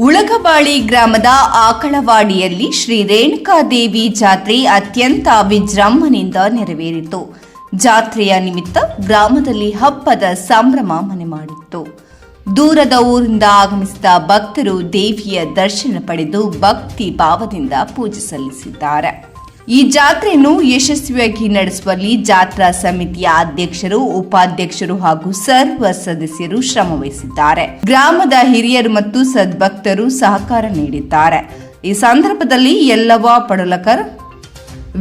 ಉಳಗಬಾಳಿ ಗ್ರಾಮದ ಆಕಳವಾಡಿಯಲ್ಲಿ ಶ್ರೀ ರೇಣುಕಾದೇವಿ ಜಾತ್ರೆ ಅತ್ಯಂತ ವಿಜೃಂಭಣೆಯಿಂದ ನೆರವೇರಿತು. ಜಾತ್ರೆಯ ನಿಮಿತ್ತ ಗ್ರಾಮದಲ್ಲಿ ಹಬ್ಬದ ಸಂಭ್ರಮ ಮನೆ ಮಾಡಿತ್ತು. ದೂರದ ಊರಿಂದ ಆಗಮಿಸಿದ ಭಕ್ತರು ದೇವಿಯ ದರ್ಶನ ಪಡೆದು ಭಕ್ತಿ ಭಾವದಿಂದ ಪೂಜೆ ಸಲ್ಲಿಸಿದ್ದಾರೆ. ಈ ಜಾತ್ರೆಯನ್ನು ಯಶಸ್ವಿಯಾಗಿ ನಡೆಸುವಲ್ಲಿ ಜಾತ್ರಾ ಸಮಿತಿಯ ಅಧ್ಯಕ್ಷರು, ಉಪಾಧ್ಯಕ್ಷರು ಹಾಗೂ ಸರ್ವ ಸದಸ್ಯರು ಶ್ರಮವಹಿಸಿದ್ದಾರೆ. ಗ್ರಾಮದ ಹಿರಿಯರು ಮತ್ತು ಸದ್ಭಕ್ತರು ಸಹಕಾರ ನೀಡಿದ್ದಾರೆ. ಈ ಸಂದರ್ಭದಲ್ಲಿ ಯಲ್ಲವ್ವ ಪಡೋಲಕರ್,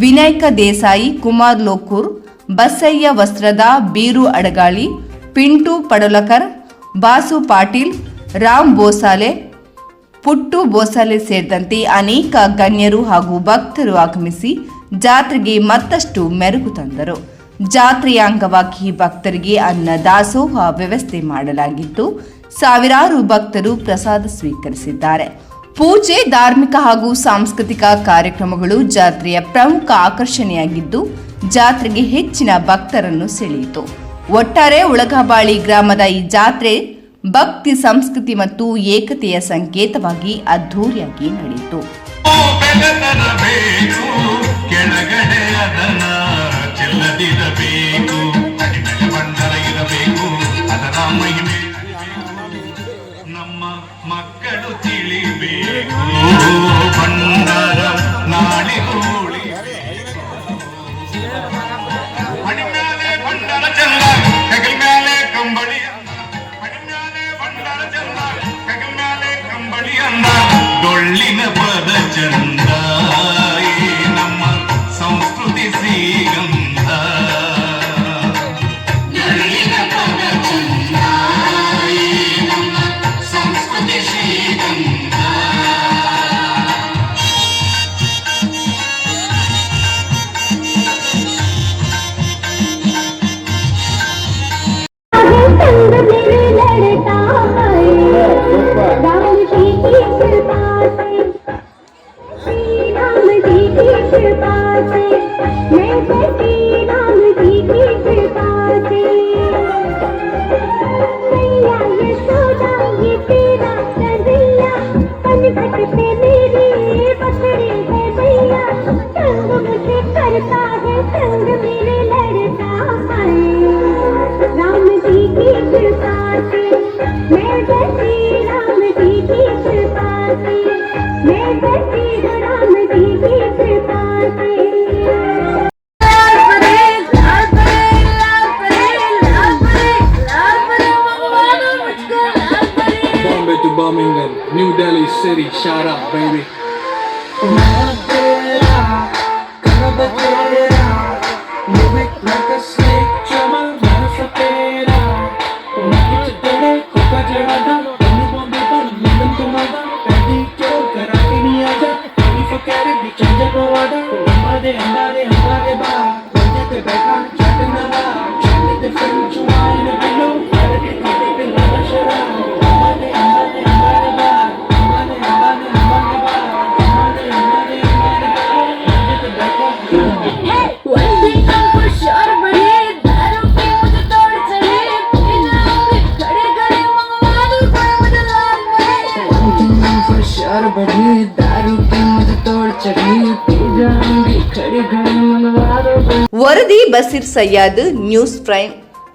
ವಿನಾಯಕ ದೇಸಾಯಿ, ಕುಮಾರ್ ಲೋಕೂರ್, ಬಸಯ್ಯ ವಸ್ತ್ರದ, ಬೀರು ಅಡಗಾಳಿ, ಪಿಂಟು ಪಡೋಲಕರ್, ಬಾಸು ಪಾಟೀಲ್, ರಾಮ್ ಬೋಸಾಲೆ, ಪುಟ್ಟು ಬೋಸಾಲೆ ಸೇರಿದಂತೆ ಅನೇಕ ಗಣ್ಯರು ಹಾಗೂ ಭಕ್ತರು ಆಗಮಿಸಿ ಜಾತ್ರೆಗೆ ಮತ್ತಷ್ಟು ಮೆರುಗು ತಂದರು. ಜಾತ್ರೆಯ ಅಂಗವಾಗಿ ಭಕ್ತರಿಗೆ ಅನ್ನ ದಾಸೋಹ ವ್ಯವಸ್ಥೆ ಮಾಡಲಾಗಿದ್ದು ಸಾವಿರಾರು ಭಕ್ತರು ಪ್ರಸಾದ ಸ್ವೀಕರಿಸಿದ್ದಾರೆ. ಪೂಜೆ, ಧಾರ್ಮಿಕ ಹಾಗೂ ಸಾಂಸ್ಕೃತಿಕ ಕಾರ್ಯಕ್ರಮಗಳು ಜಾತ್ರೆಯ ಪ್ರಮುಖ ಆಕರ್ಷಣೆಯಾಗಿದ್ದು ಜಾತ್ರೆಗೆ ಹೆಚ್ಚಿನ ಭಕ್ತರನ್ನು ಸೆಳೆಯಿತು. ಒಟ್ಟಾರೆ ಉಳಗಬಾಳಿ ಗ್ರಾಮದ ಈ ಜಾತ್ರೆ ಭಕ್ತಿ, ಸಂಸ್ಕೃತಿ ಮತ್ತು ಏಕತೆಯ ಸಂಕೇತವಾಗಿ ಅದ್ಧೂರಿಯಾಗಿ ನಡೆಯಿತು. ನಮ್ಮ ಮಕ್ಕಳು ತಿಳಿಬೇಕು ಭಂಡಾರ ನಾಡಿಗೂ ಭಂಡಾರ ಚಂದ ಹೆಗಲ್ ಮೇಲೆ ಕಂಬಳಿ ಡೊಳ್ಳಿನ ಪದ ಚಂದ ನಮ್ಮ ಸಂಸ್ಕೃತಿ ಶ್ರೀಗಂಧ. ಡೊಳ್ಳಿನ ಪದ ಚಂದ ನಮ್ಮ ಸಂಸ್ಕೃತಿ ಶ್ರೀಗಂಧ. Birmingham, New Delhi City, shout out, baby. ವರದಿ ಬಸೀರ್ ಸಯ್ಯದ್, ನ್ಯೂಸ್ ಪ್ರೈಮ್.